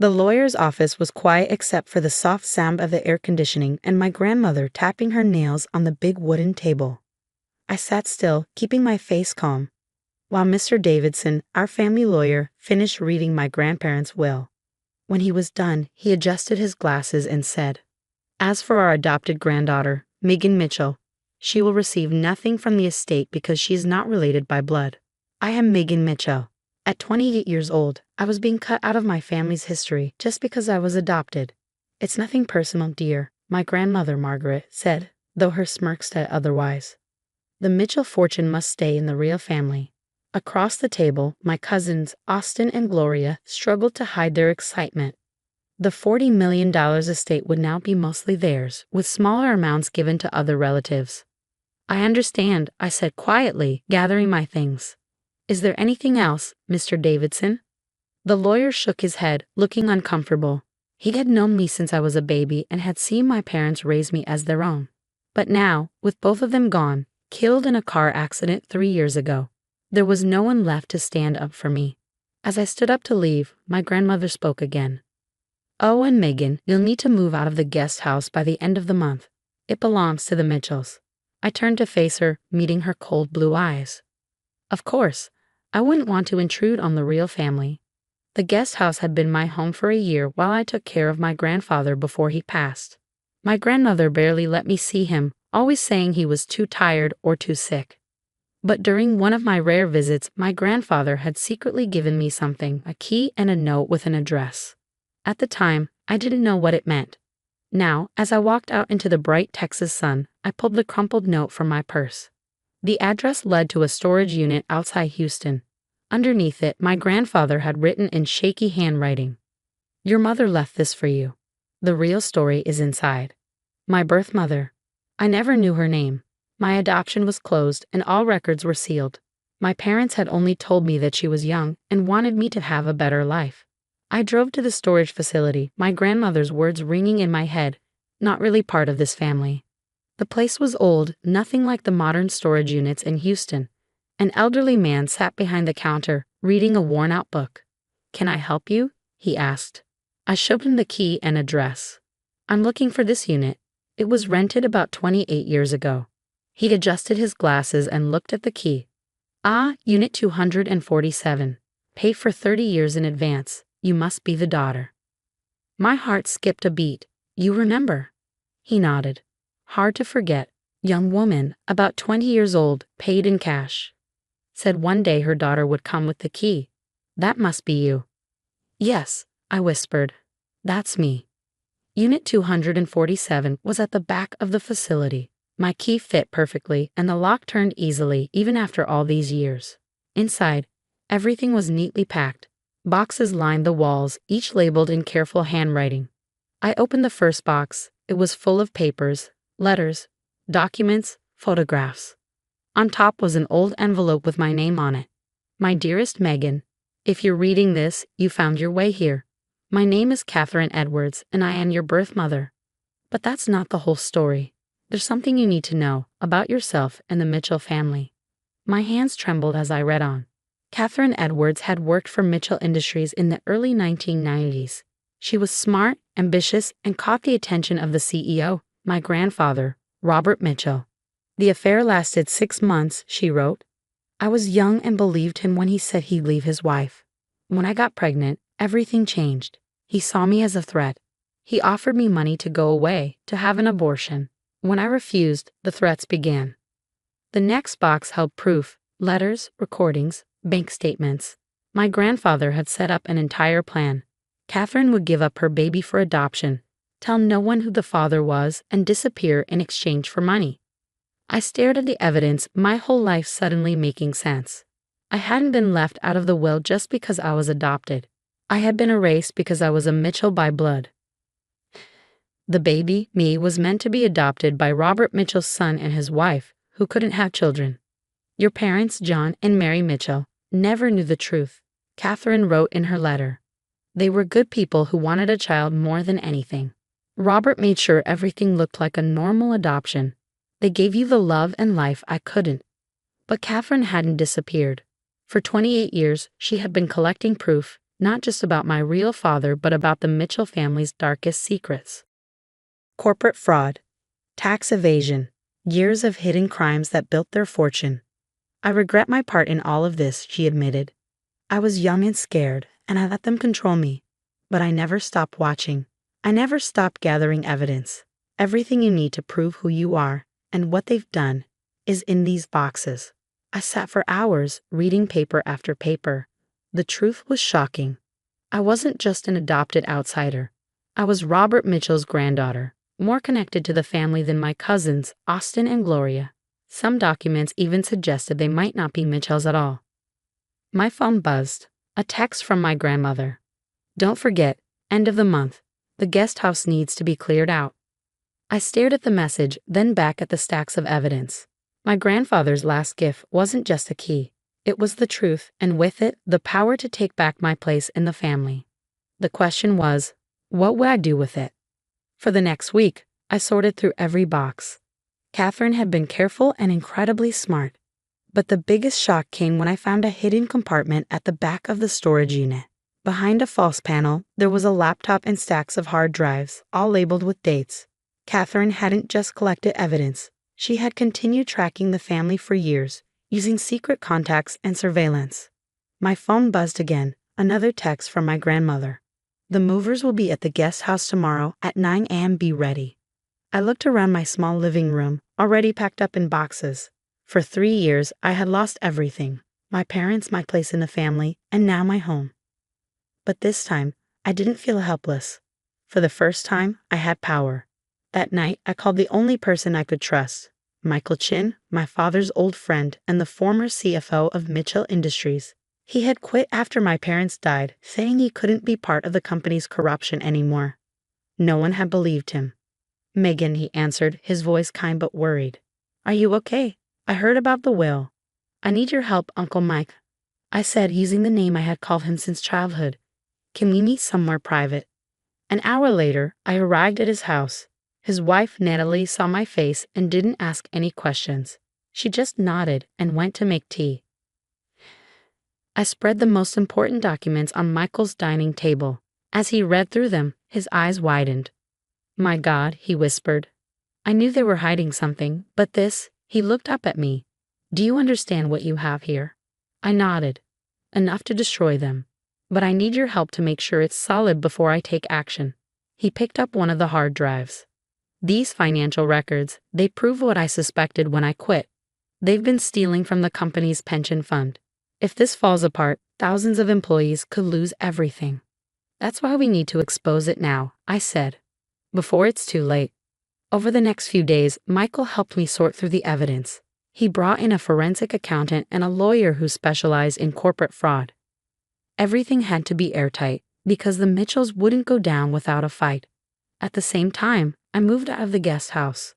The lawyer's office was quiet except for the soft sound of the air conditioning and my grandmother tapping her nails on the big wooden table. I sat still, keeping my face calm, while Mr. Davidson, our family lawyer, finished reading my grandparents' will. When he was done, he adjusted his glasses and said, "As for our adopted granddaughter, Megan Mitchell, she will receive nothing from the estate because she is not related by blood. I am Megan Mitchell. At 28 years old, I was being cut out of my family's history just because I was adopted. It's nothing personal, dear," my grandmother Margaret said, though her smirk said otherwise. The Mitchell fortune must stay in the real family. Across the table, my cousins, Austin and Gloria, struggled to hide their excitement. The $40 million estate would now be mostly theirs, with smaller amounts given to other relatives. "I understand," I said quietly, gathering my things. "Is there anything else, Mr. Davidson?" The lawyer shook his head, looking uncomfortable. He had known me since I was a baby and had seen my parents raise me as their own. But now, with both of them gone, killed in a car accident 3 years ago, there was no one left to stand up for me. As I stood up to leave, my grandmother spoke again. "Oh, and Megan, you'll need to move out of the guest house by the end of the month. It belongs to the Mitchells." I turned to face her, meeting her cold blue eyes. Of course, I wouldn't want to intrude on the real family. The guest house had been my home for a year while I took care of my grandfather before he passed. My grandmother barely let me see him, always saying he was too tired or too sick. But during one of my rare visits, my grandfather had secretly given me something, a key and a note with an address. At the time, I didn't know what it meant. Now, as I walked out into the bright Texas sun, I pulled the crumpled note from my purse. The address led to a storage unit outside Houston. Underneath it, my grandfather had written in shaky handwriting, "Your mother left this for you. The real story is inside." My birth mother. I never knew her name. My adoption was closed and all records were sealed. My parents had only told me that she was young and wanted me to have a better life. I drove to the storage facility, my grandmother's words ringing in my head, "Not really part of this family." The place was old, nothing like the modern storage units in Houston. An elderly man sat behind the counter, reading a worn-out book. "Can I help you?" he asked. I showed him the key and address. "I'm looking for this unit. It was rented about 28 years ago." He adjusted his glasses and looked at the key. "Ah, Unit 247. Pay for 30 years in advance. You must be the daughter." My heart skipped a beat. "You remember?" He nodded. "Hard to forget. Young woman, about 20 years old, paid in cash. Said one day her daughter would come with the key. That must be you." "Yes," I whispered. "That's me." Unit 247 was at the back of the facility. My key fit perfectly, and the lock turned easily even after all these years. Inside, everything was neatly packed. Boxes lined the walls, each labeled in careful handwriting. I opened the first box. It was full of papers, letters, documents, photographs. On top was an old envelope with my name on it. "My dearest Megan, if you're reading this, you found your way here. My name is Catherine Edwards, and I am your birth mother. But that's not the whole story. There's something you need to know about yourself and the Mitchell family." My hands trembled as I read on. Catherine Edwards had worked for Mitchell Industries in the early 1990s. She was smart, ambitious, and caught the attention of the CEO, my grandfather, Robert Mitchell. "The affair lasted 6 months," she wrote. "I was young and believed him when he said he'd leave his wife. When I got pregnant, everything changed. He saw me as a threat. He offered me money to go away, to have an abortion. When I refused, the threats began." The next box held proof, letters, recordings, bank statements. My grandfather had set up an entire plan. Catherine would give up her baby for adoption, tell no one who the father was, and disappear in exchange for money. I stared at the evidence, my whole life suddenly making sense. I hadn't been left out of the will just because I was adopted. I had been erased because I was a Mitchell by blood. The baby, me, was meant to be adopted by Robert Mitchell's son and his wife, who couldn't have children. "Your parents, John and Mary Mitchell, never knew the truth," Catherine wrote in her letter. "They were good people who wanted a child more than anything. Robert made sure everything looked like a normal adoption. They gave you the love and life I couldn't." But Catherine hadn't disappeared. For 28 years, she had been collecting proof, not just about my real father, but about the Mitchell family's darkest secrets. Corporate fraud, tax evasion, years of hidden crimes that built their fortune. I regret my part in all of this, she admitted. I was young and scared, and I let them control me. But I never stopped watching. I never stopped gathering evidence. Everything you need to prove who you are and what they've done is in these boxes. I sat for hours reading paper after paper. The truth was shocking. I wasn't just an adopted outsider. I was Robert Mitchell's granddaughter, more connected to the family than my cousins, Austin and Gloria. Some documents even suggested they might not be Mitchells at all. My phone buzzed. A text from my grandmother. Don't forget, end of the month. The guest house needs to be cleared out. I stared at the message, then back at the stacks of evidence. My grandfather's last gift wasn't just a key. It was the truth, and with it, the power to take back my place in the family. The question was, what would I do with it? For the next week, I sorted through every box. Catherine had been careful and incredibly smart. But the biggest shock came when I found a hidden compartment at the back of the storage unit. Behind a false panel, there was a laptop and stacks of hard drives, all labeled with dates. Catherine hadn't just collected evidence. She had continued tracking the family for years, using secret contacts and surveillance. My phone buzzed again, another text from my grandmother. The movers will be at the guest house tomorrow at 9 a.m. Be ready. I looked around my small living room, already packed up in boxes. For 3 years, I had lost everything. My parents, my place in the family, and now my home. But this time, I didn't feel helpless. For the first time, I had power. That night, I called the only person I could trust, Michael Chin, my father's old friend and the former CFO of Mitchell Industries. He had quit after my parents died, saying he couldn't be part of the company's corruption anymore. No one had believed him. Megan, he answered, his voice kind but worried. Are you okay? I heard about the will. I need your help, Uncle Mike. I said, using the name I had called him since childhood. Can we meet somewhere private? An hour later, I arrived at his house. His wife, Natalie, saw my face and didn't ask any questions. She just nodded and went to make tea. I spread the most important documents on Michael's dining table. As he read through them, his eyes widened. My God, he whispered. I knew they were hiding something, but this, he looked up at me. Do you understand what you have here? I nodded. Enough to destroy them. But I need your help to make sure it's solid before I take action. He picked up one of the hard drives. These financial records, they prove what I suspected when I quit. They've been stealing from the company's pension fund. If this falls apart, thousands of employees could lose everything. That's why we need to expose it now, I said. Before it's too late. Over the next few days, Michael helped me sort through the evidence. He brought in a forensic accountant and a lawyer who specialized in corporate fraud. Everything had to be airtight, because the Mitchells wouldn't go down without a fight. At the same time, I moved out of the guest house.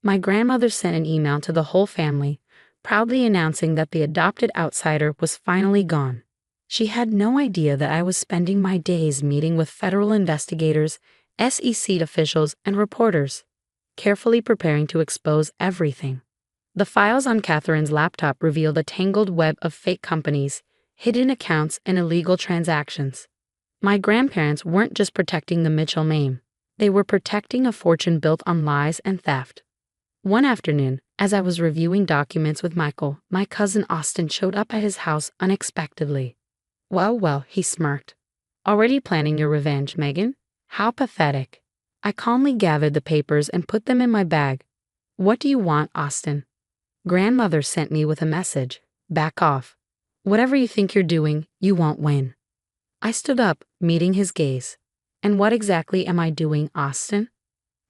My grandmother sent an email to the whole family, proudly announcing that the adopted outsider was finally gone. She had no idea that I was spending my days meeting with federal investigators, SEC officials, and reporters, carefully preparing to expose everything. The files on Catherine's laptop revealed a tangled web of fake companies, hidden accounts, and illegal transactions. My grandparents weren't just protecting the Mitchell name. They were protecting a fortune built on lies and theft. One afternoon, as I was reviewing documents with Michael, my cousin Austin showed up at his house unexpectedly. Well, he smirked. Already planning your revenge, Megan? How pathetic. I calmly gathered the papers and put them in my bag. What do you want, Austin? Grandmother sent me with a message. Back off. Whatever you think you're doing, you won't win. I stood up, meeting his gaze. And what exactly am I doing, Austin?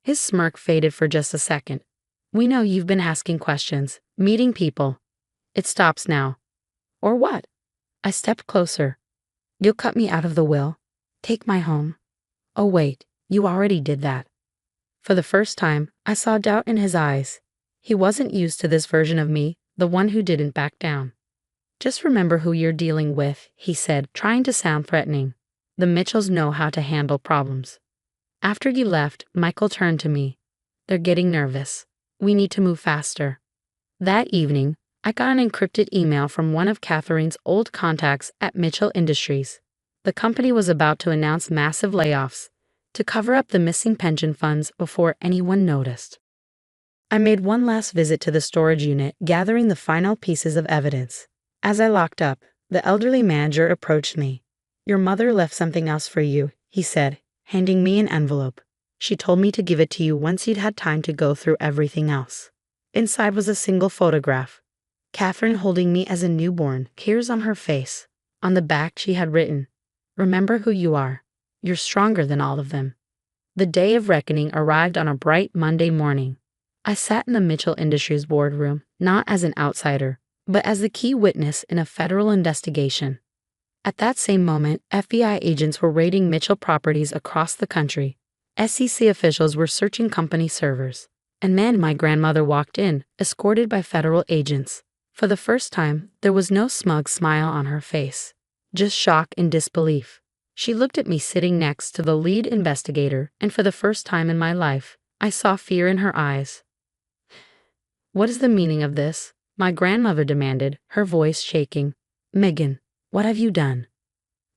His smirk faded for just a second. We know you've been asking questions, meeting people. It stops now. Or what? I stepped closer. You'll cut me out of the will. Take my home. Oh wait, you already did that. For the first time, I saw doubt in his eyes. He wasn't used to this version of me, the one who didn't back down. Just remember who you're dealing with, he said, trying to sound threatening. The Mitchells know how to handle problems. After you left, Michael turned to me. They're getting nervous. We need to move faster. That evening, I got an encrypted email from one of Catherine's old contacts at Mitchell Industries. The company was about to announce massive layoffs to cover up the missing pension funds before anyone noticed. I made one last visit to the storage unit, gathering the final pieces of evidence. As I locked up, the elderly manager approached me. "Your mother left something else for you," he said, handing me an envelope. "She told me to give it to you once you'd had time to go through everything else." Inside was a single photograph. Catherine holding me as a newborn, tears on her face. On the back she had written, "Remember who you are. You're stronger than all of them." The day of reckoning arrived on a bright Monday morning. I sat in the Mitchell Industries boardroom, not as an outsider, but as the key witness in a federal investigation. At that same moment, FBI agents were raiding Mitchell properties across the country. SEC officials were searching company servers. And then my grandmother walked in, escorted by federal agents. For the first time, there was no smug smile on her face, just shock and disbelief. She looked at me sitting next to the lead investigator, and for the first time in my life, I saw fear in her eyes. "What is the meaning of this?" my grandmother demanded, her voice shaking. "Megan, what have you done?"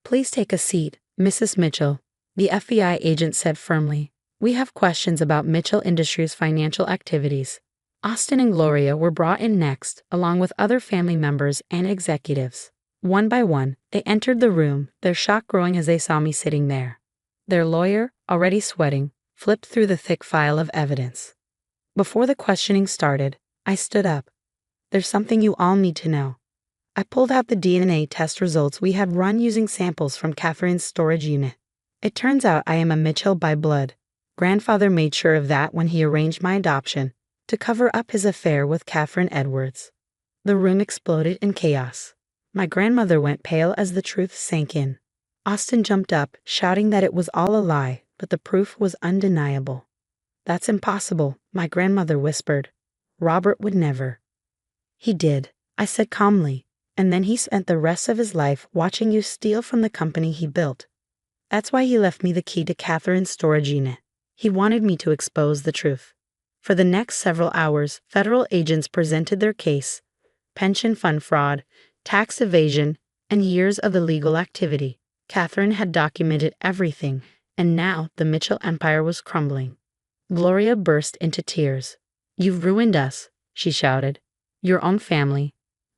"Please take a seat, Mrs. Mitchell," the FBI agent said firmly. "We have questions about Mitchell Industries' financial activities." Austin and Gloria were brought in next, along with other family members and executives. One by one, they entered the room, their shock growing as they saw me sitting there. Their lawyer, already sweating, flipped through the thick file of evidence. Before the questioning started, I stood up. "There's something you all need to know." I pulled out the DNA test results we had run using samples from Catherine's storage unit. It turns out I am a Mitchell by blood. Grandfather made sure of that when he arranged my adoption, to cover up his affair with Catherine Edwards. The room exploded in chaos. My grandmother went pale as the truth sank in. Austin jumped up, shouting that it was all a lie, but the proof was undeniable. "That's impossible," my grandmother whispered. "Robert would never." "He did," I said calmly, "and then he spent the rest of his life watching you steal from the company he built. That's why he left me the key to Catherine's storage unit. He wanted me to expose the truth." For the next several hours, federal agents presented their case: pension fund fraud, tax evasion, and years of illegal activity. Catherine had documented everything, and now the Mitchell empire was crumbling. Gloria burst into tears. "You've ruined us," she shouted. "Your own family."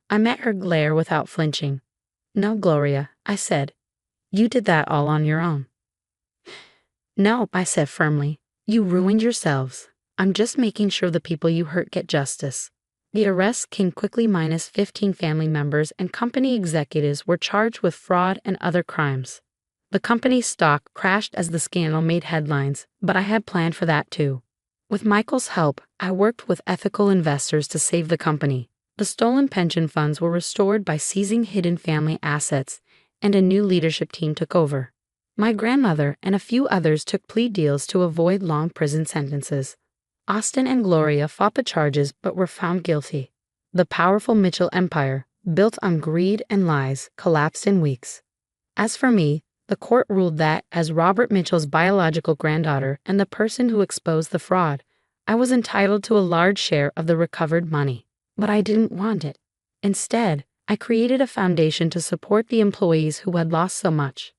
I met her glare without flinching. "No, Gloria," I said. "You did that all on your own." "No," I said firmly. "You ruined yourselves. I'm just making sure the people you hurt get justice." The arrest came quickly. Minus 15 family members and company executives were charged with fraud and other crimes. The company's stock crashed as the scandal made headlines, but I had planned for that too. With Michael's help, I worked with ethical investors to save the company. The stolen pension funds were restored by seizing hidden family assets, and a new leadership team took over. My grandmother and a few others took plea deals to avoid long prison sentences. Austin and Gloria fought the charges but were found guilty. The powerful Mitchell empire, built on greed and lies, collapsed in weeks. As for me, the court ruled that, as Robert Mitchell's biological granddaughter and the person who exposed the fraud, I was entitled to a large share of the recovered money. But I didn't want it. Instead, I created a foundation to support the employees who had lost so much.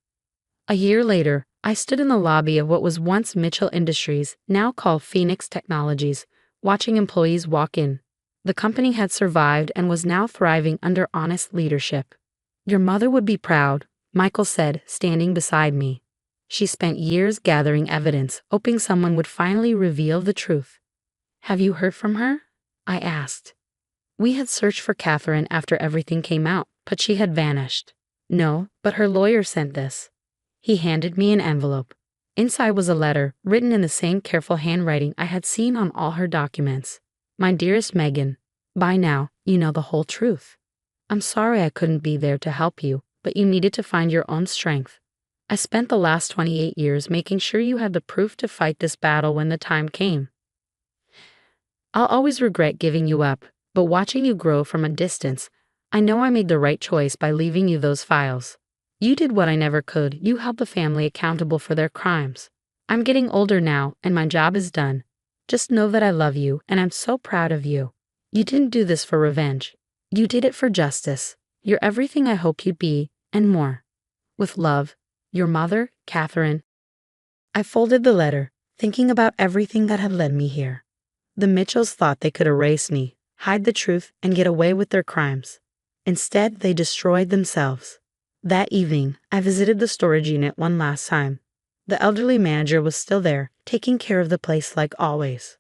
A year later, I stood in the lobby of what was once Mitchell Industries, now called Phoenix Technologies, watching employees walk in. The company had survived and was now thriving under honest leadership. "Your mother would be proud," Michael said, standing beside me. "She spent years gathering evidence, hoping someone would finally reveal the truth." "Have you heard from her?" I asked. "We had searched for Catherine after everything came out, but she had vanished." "No, but her lawyer sent this." He handed me an envelope. Inside was a letter, written in the same careful handwriting I had seen on all her documents. "My dearest Megan, by now, you know the whole truth. I'm sorry I couldn't be there to help you, but you needed to find your own strength. I spent the last 28 years making sure you had the proof to fight this battle when the time came. I'll always regret giving you up, but watching you grow from a distance, I know I made the right choice by leaving you those files. You did what I never could. You held the family accountable for their crimes. I'm getting older now, and my job is done. Just know that I love you, and I'm so proud of you. You didn't do this for revenge. You did it for justice. You're everything I hoped you'd be, and more." With love, your mother, Catherine. I folded the letter, thinking about everything that had led me here. The Mitchells thought they could erase me, hide the truth, and get away with their crimes. Instead, they destroyed themselves. That evening, I visited the storage unit one last time. The elderly manager was still there, taking care of the place like always.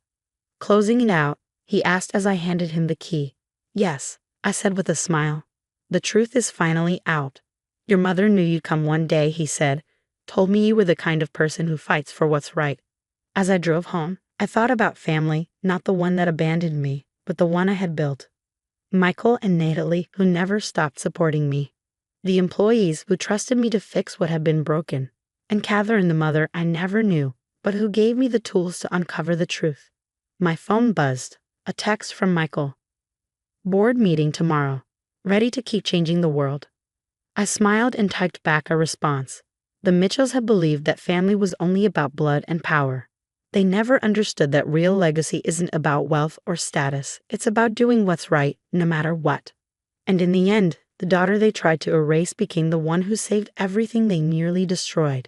Closing it out, he asked as I handed him the key. Yes, I said with a smile. The truth is finally out. Your mother knew you'd come one day, he said. Told me you were the kind of person who fights for what's right. As I drove home, I thought about family, not the one that abandoned me, but the one I had built. Michael and Natalie, who never stopped supporting me. The employees who trusted me to fix what had been broken. And Catherine, the mother I never knew, but who gave me the tools to uncover the truth. My phone buzzed. A text from Michael. Board meeting tomorrow. Ready to keep changing the world. I smiled and typed back a response. The Mitchells had believed that family was only about blood and power. They never understood that real legacy isn't about wealth or status. It's about doing what's right, no matter what. And in the end, the daughter they tried to erase became the one who saved everything they nearly destroyed.